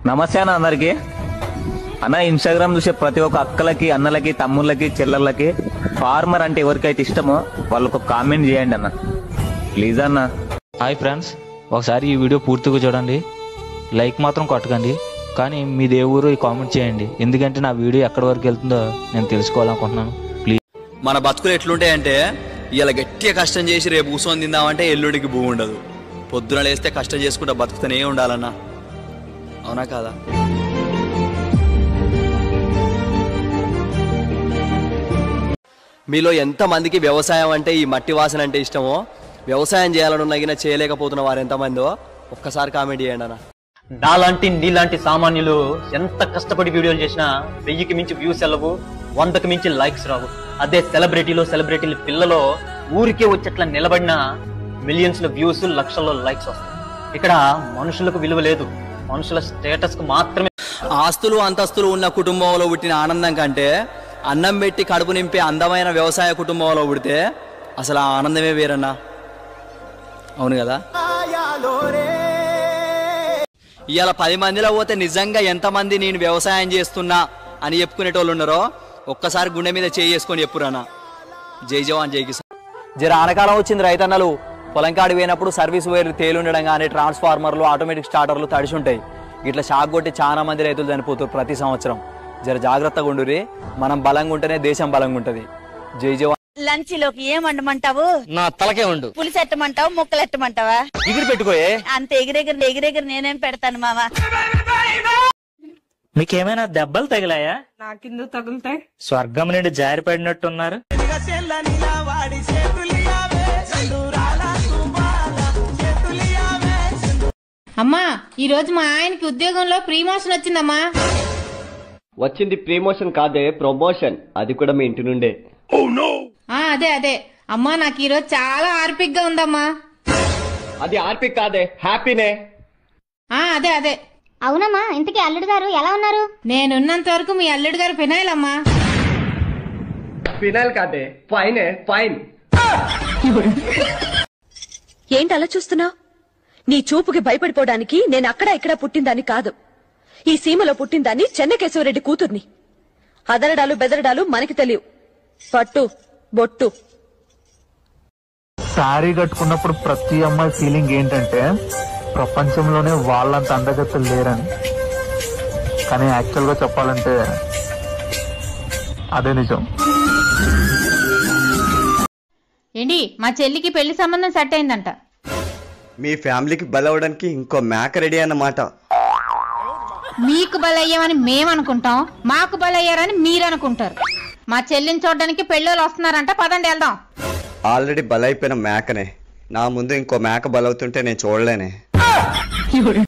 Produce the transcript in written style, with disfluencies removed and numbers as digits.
నమస్తే అన్న అందరికి. అన్న ఇన్స్టాగ్రామ్ చూసే ప్రతి ఒక్క అక్కలకి, అన్నలకి, తమ్ముళ్ళకి, చెల్లెళ్ళకి ఫార్మర్ అంటే ఎవరికైతే ఇష్టమో వాళ్ళకు కామెంట్ చేయండి అన్న, ప్లీజ్ అన్న. హాయ్ ఫ్రెండ్స్, ఒకసారి ఈ వీడియో పూర్తిగా చూడండి, లైక్ మాత్రం కొట్టకండి, కానీ మీ దేవురు కామెంట్ చేయండి, ఎందుకంటే నా వీడియో ఎక్కడి వరకు వెళ్తుందో నేను తెలుసుకోవాలనుకుంటున్నాను. ప్లీజ్. మన బతుకులు ఎట్లుంటాయంటే ఇలా గట్టిగా కష్టం చేసి రేపు కూర్చొని తిందామంటే ఎల్లుడికి భూమి ఉండదు. పొద్దున లేస్తే కష్టం చేసుకుంటా బతుకుతూనే ఉండాలన్నా, అవునా కాదా? మీలో ఎంతమందికి వ్యవసాయం అంటే, ఈ మట్టి వాసన అంటే ఇష్టమో, వ్యవసాయం చేయాలనున్న చేయలేకపోతున్న వారు ఎంతమందో ఒక్కసారి కామెంట్ చేయండి అన్న. నీలాంటి సామాన్యులు ఎంత కష్టపడి వీడియోలు చేసినా 1000కి మించి వ్యూస్ వెళ్ళవు, 100కి మించి లైక్స్ రావు. అదే సెలబ్రిటీలు పిల్లలో ఊరికే వచ్చేట్లా నిలబడిన మిలియన్స్ లో వ్యూస్, లక్షల్లో లైక్స్ వస్తాయి. ఇక్కడ మనుషులకు విలువ లేదు, మనుషుల స్టేటస్ కు మాత్రమే. ఆస్తులు అంతస్తులు ఉన్న కుటుంబంలో పుట్టిన ఆనందం కంటే అన్నం పెట్టి కడుపు నింపే అందమైన వ్యవసాయ కుటుంబంలో పుడితే అసలు ఆ ఆనందమే వేరన్నా, అవును కదా? ఇవాళ 10 మందిలో పోతే నిజంగా ఎంతమంది నేను వ్యవసాయం చేస్తున్నా అని చెప్పుకునేటోళ్ళు ఉన్నారో ఒక్కసారి గుండె మీద చేసుకొని చెప్పురానా. జై జవాన్ జై కిసాన్. జర ఆనకాలం వచ్చింది రైతన్నలు. పొలం కాడి పోయినప్పుడు సర్వీస్ వైర్లు తేలుండడం కానీ, ట్రాన్స్ఫార్మర్లు, ఆటోమేటిక్ స్టార్టర్లు తడిసి ఉంటాయి. ఇట్లా షాక్ కొట్టి చాలా మంది రైతులు చనిపోతారు ప్రతి సంవత్సరం. జర జాగ్రత్తగా ఉండురి, మనం బలంగా ఉంటేనే దేశం బలంగా ఉంటది. జై జవాన్. లంచ్ లోకి ఏం వండమంటావు? నా తలకే ఉండు. పులుసు ఎట్టమంటావు, ముక్కలు ఎట్టమంటావా? ఎగిరి పెట్టుకోయే. అంత ఎగిరెగిరి నేనేం పెడతాను మామ. మీకేమైనా దెబ్బలు తగిలాయా? నాకెందుకు తగులుతాయి? స్వర్గం నుండి జారిపడినట్టున్నారు. అమ్మా, ఈ రోజు మా ఆయనకి ఉద్యోగంలో ప్రమోషన్ వచ్చిందమ్మా. వచ్చింది ప్రమోషన్ కాదే, ప్రమోషన్. అది కూడా మీ ఇంటి నుండే. అదే అమ్మా, నాకు ఈ రోజు చాలా ఆర్పిక్ గా ఉందమ్మా. అది ఆర్పిక్ కాదే, హ్యాపీనే. అదే అవునమ్మా. ఇంతకీ అల్లుడు గారు ఎలా ఉన్నారు? నేనున్నంత వరకు మీ అల్లుడు గారు ఫినాయిల్ అమ్మా. ఫినాయిల్ కాదే, ఫైనే, ఫైన్. ఏంటి అలా చూస్తున్నావు? నీ చూపుకి భయపడిపోవడానికి నేను అక్కడ ఇక్కడ పుట్టిందాన్ని కాదు. ఈ సీమలో పుట్టిందాన్ని చెన్నకేశవరెడ్డి కూతుర్ని. అదరడాలు బెదరడాలు మనకి తెలియవు. పట్టు బొట్టు. శారీ కట్టుకున్నప్పుడు ప్రతి అమ్మాయి ఫీలింగ్ ఏంటంటే ప్రపంచంలోనే వాళ్ళంత అందగత్తెలు లేరని. కానీ యాక్చువల్ గా చెప్పాలంటే అదే నిజం. ఏంటి, మా చెల్లికి పెళ్లి సంబంధం సెట్ అయిందంట. మీ ఫ్యామిలీకి బలవడానికి ఇంకో మేక రెడీ అన్నమాట. మీకు బలయ్యామని మేమనుకుంటాం, మాకు బలయ్యారని మీరనుకుంటారు. మా చెల్లిని చూడడానికి పెళ్ళోళ్ళు వస్తున్నారంట, పదండి వెళ్దాం. ఆల్రెడీ బలైపోయిన మేకనే, నా ముందు ఇంకో మేక బలవుతుంటే నేను చూడలేనే.